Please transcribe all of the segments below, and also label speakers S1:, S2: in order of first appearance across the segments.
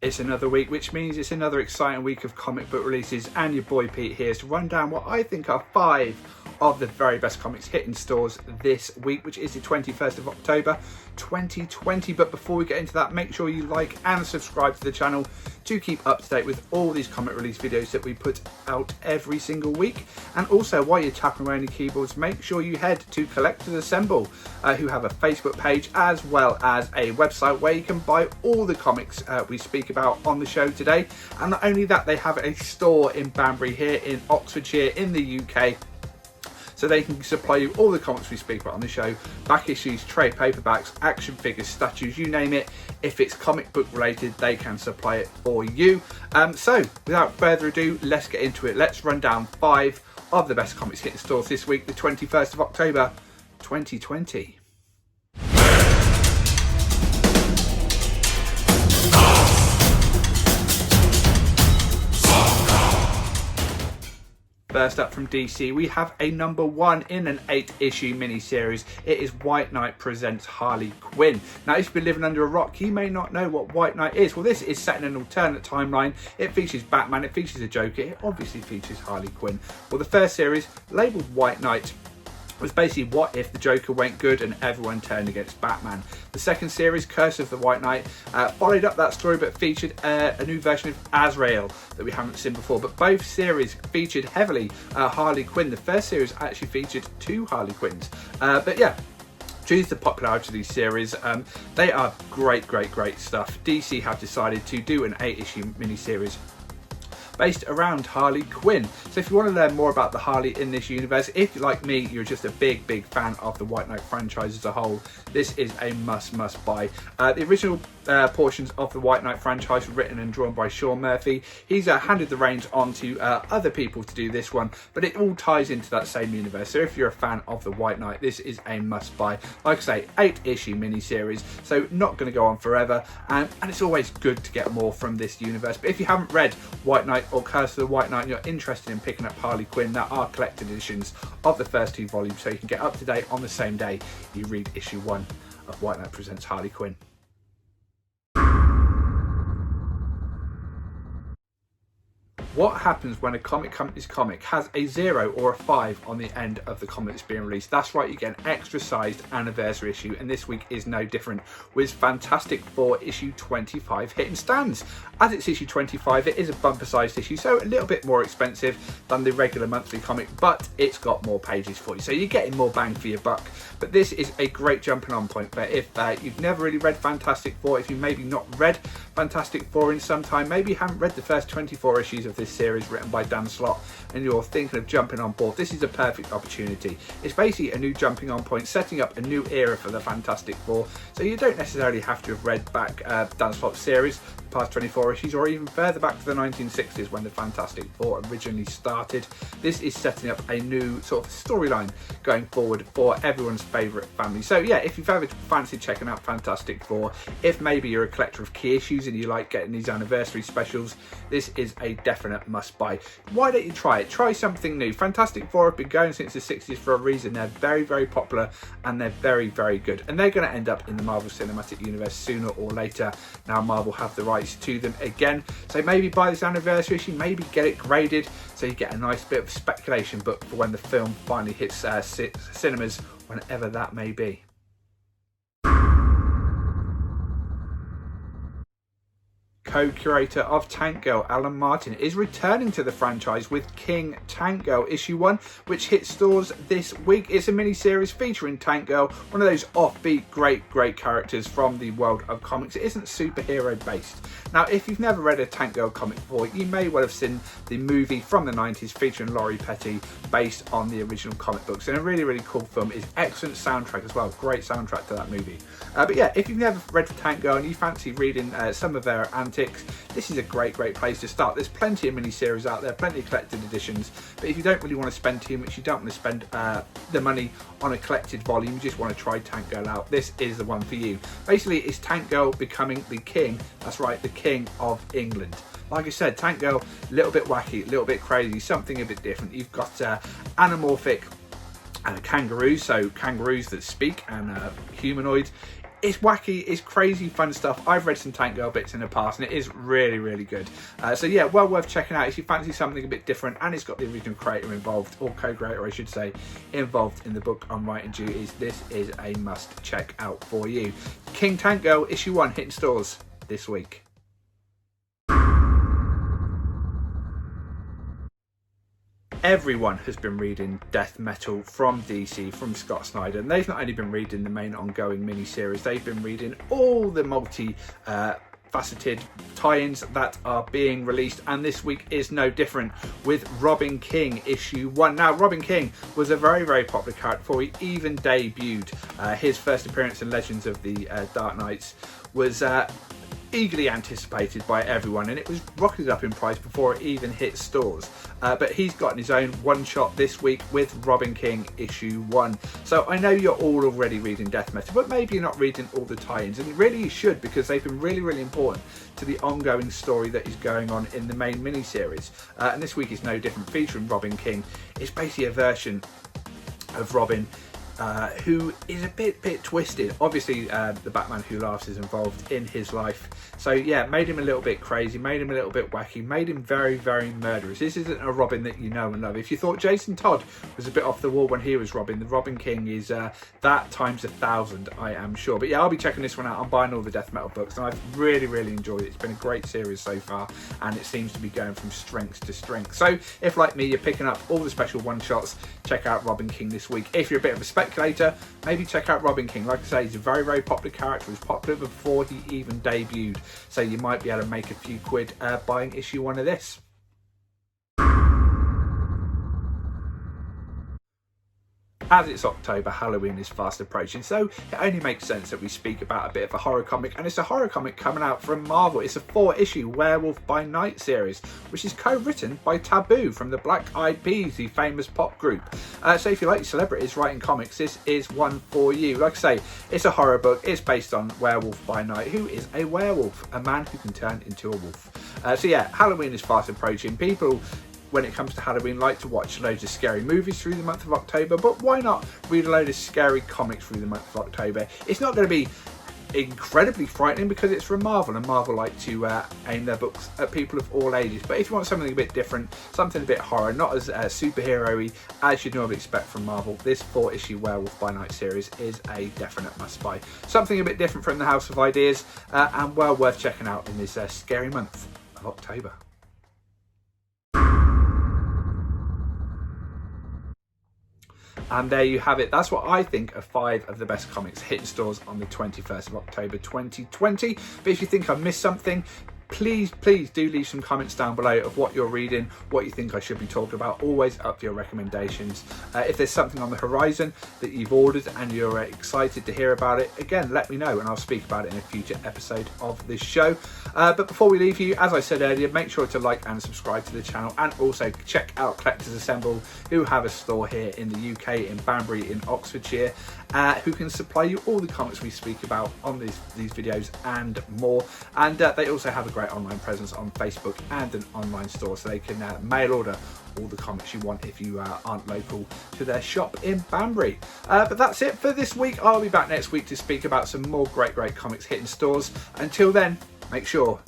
S1: It's another week, which means it's another exciting week of comic book releases, and your boy Pete here to run down what I think are 5 of the very best comics hitting stores this week, which is the 21st of October 2020. But before we get into that, make sure you like and subscribe to the channel to keep up to date with all these comic release videos that we put out every single week. And also, while you're tapping away on your keyboards, make sure you head to Collectors Assemble, who have a Facebook page as well as a website where you can buy all the comics we speak about on the show today. And not only that, they have a store in Banbury here in Oxfordshire in the UK, so they can supply you all the comics we speak about on the show: back issues, trade paperbacks, action figures, statues, you name it. If it's comic book related, they can supply it for you. So without further ado, let's get into it. Let's run down 5 of the best comics hitting stores this week, the 21st of October 2020. First up from DC, we have a number 1 in an 8-issue miniseries. It is White Knight presents Harley Quinn. Now, if you've been living under a rock, you may not know what White Knight is. Well, this is set in an alternate timeline. It features Batman, it features the Joker, it obviously features Harley Quinn. Well, the first series, labelled White Knight, was basically what if the Joker went good and everyone turned against Batman. The second series, Curse of the White Knight, followed up that story but featured a new version of Azrael that we haven't seen before. But both series featured heavily Harley Quinn. The first series actually featured 2 Harley Quinns. But yeah, due to the popularity of these series, they are great stuff. DC have decided to do an 8-issue miniseries based around Harley Quinn. So if you want to learn more about the Harley in this universe, if like me, you're just a big fan of the White Knight franchise as a whole, this is a must buy. The original portions of the White Knight franchise were written and drawn by Sean Murphy. He's handed the reins on to other people to do this one, but it all ties into that same universe. So if you're a fan of the White Knight, this is a must buy. Like I say, 8-issue miniseries, so not going to go on forever, and it's always good to get more from this universe. But if you haven't read White Knight or Curse of the White Knight and you're interested in picking up Harley Quinn, there are collected editions of the first 2 volumes, so you can get up to date on the same day you read issue 1 of White Knight presents Harley Quinn. What happens when a comic company's comic has a 0 or a 5 on the end of the comic that's being released? That's right, you get an extra sized anniversary issue, and this week is no different with Fantastic Four issue 25 hitting stands. As it's issue 25, it is a bumper sized issue, so a little bit more expensive than the regular monthly comic, but it's got more pages for you, so you're getting more bang for your buck. But this is a great jumping on point for if you've never really read Fantastic Four, if you've maybe not read Fantastic Four in some time, maybe you haven't read the first 24 issues of this series written by Dan Slott, and you're thinking of jumping on board, this is a perfect opportunity. It's basically a new jumping on point, setting up a new era for the Fantastic Four, so you don't necessarily have to have read back Dan Slott's series, past 24 issues, or even further back to the 1960s when the Fantastic Four originally started. This is setting up a new sort of storyline going forward for everyone's favourite family. So yeah, if you've ever fancied checking out Fantastic Four, if maybe you're a collector of key issues and you like getting these anniversary specials, this is a definite must buy. Why don't you try it? Try something new. Fantastic Four have been going since the 60s for a reason. They're very popular and they're very good, and they're going to end up in the Marvel Cinematic Universe sooner or later. Now Marvel have the rights to them again, so maybe buy this anniversary issue, maybe get it graded so you get a nice bit of speculation book for when the film finally hits cinemas, whenever that may be. Co-curator of Tank Girl, Alan Martin, is returning to the franchise with King Tank Girl issue 1, which hits stores this week. It's a mini-series featuring Tank Girl, one of those offbeat, great characters from the world of comics. It isn't superhero based. Now, if you've never read a Tank Girl comic before, you may well have seen the movie from the 90s featuring Laurie Petty, based on the original comic books, and a really cool film. Is excellent soundtrack as well, great soundtrack to that movie. But yeah, if you've never read Tank Girl and you fancy reading some of their antics, this is a great place to start. There's plenty of mini-series out there, plenty of collected editions, but if you don't really want to spend too much, you don't want to spend the money on a collected volume, you just want to try Tank Girl out, this is the one for you. Basically, it's Tank Girl becoming the king, that's right, the king of England. Like I said, Tank Girl, a little bit wacky, a little bit crazy, something a bit different. You've got anamorphic kangaroos, so kangaroos that speak, and humanoid. It's wacky, it's crazy fun stuff. I've read some Tank Girl bits in the past and it is really, really good. So yeah, well worth checking out if you fancy something a bit different, and it's got the original creator involved, or co-creator I should say, involved in the book on writing duties. This is a must check out for you. King Tank Girl issue 1 hitting stores this week. Everyone has been reading Death Metal from DC, from Scott Snyder, and they've not only been reading the main ongoing mini-series, they've been reading all the faceted tie-ins that are being released, and this week is no different with Robin King issue 1. Now, Robin King was a very, very popular character before he even debuted. His first appearance in Legends of the Dark Knights was eagerly anticipated by everyone, and it was rocketed up in price before it even hit stores. But he's gotten his own one-shot this week with Robin King issue 1. So I know you're all already reading Death Metal, but maybe you're not reading all the tie-ins, and really you should, because they've been really, really important to the ongoing story that is going on in the main mini-series. And this week is no different, featuring Robin King. It's basically a version of Robin who is a bit twisted. Obviously the Batman Who Laughs is involved in his life, so yeah, made him a little bit crazy, made him a little bit wacky, made him very, very murderous. This isn't a Robin that you know and love. If you thought Jason Todd was a bit off the wall when he was Robin, the Robin King is that times 1,000, I am sure. But yeah, I'll be checking this one out. I'm buying all the Death Metal books, and I've really, really enjoyed it. It's been a great series so far, and it seems to be going from strength to strength. So if, like me, you're picking up all the special one-shots, check out Robin King this week. If you're a bit of a speculator, maybe check out Robin King. Like I say, he's a very, very popular character. He was popular before he even debuted, so you might be able to make a few quid buying issue 1 of this. As it's October, Halloween is fast approaching, so it only makes sense that we speak about a bit of a horror comic, and it's a horror comic coming out from Marvel. It's a 4-issue Werewolf by Night series, which is co-written by Taboo from the Black Eyed Peas, the famous pop group. So if you like celebrities writing comics, this is one for you. Like I say, it's a horror book. It's based on Werewolf by Night, who is a werewolf, a man who can turn into a wolf. So yeah, Halloween is fast approaching. People, when it comes to Halloween, like to watch loads of scary movies through the month of October, but why not read a load of scary comics through the month of October? It's not going to be incredibly frightening because it's from Marvel, and Marvel like to aim their books at people of all ages. But if you want something a bit different, something a bit horror, not as superhero-y as you'd normally expect from Marvel, this 4-issue Werewolf by Night series is a definite must-buy. Something a bit different from the House of Ideas, and well worth checking out in this scary month of October. And there you have it. That's what I think are 5 of the best comics hitting stores on the 21st of October 2020. But if you think I've missed something, please do leave some comments down below of what you're reading, what you think I should be talking about. Always up for your recommendations. If there's something on the horizon that you've ordered and you're excited to hear about it, again, let me know and I'll speak about it in a future episode of this show. But before we leave you, as I said earlier, make sure to like and subscribe to the channel, and also check out Collectors Assemble, who have a store here in the UK, in Banbury in Oxfordshire, who can supply you all the comics we speak about on these videos and more. And they also have a great online presence on Facebook and an online store, so they can mail order all the comics you want if you aren't local to their shop in Banbury. But that's it for this week. I'll be back next week to speak about some more great comics hitting stores. Until then, make sure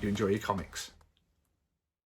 S1: you enjoy your comics.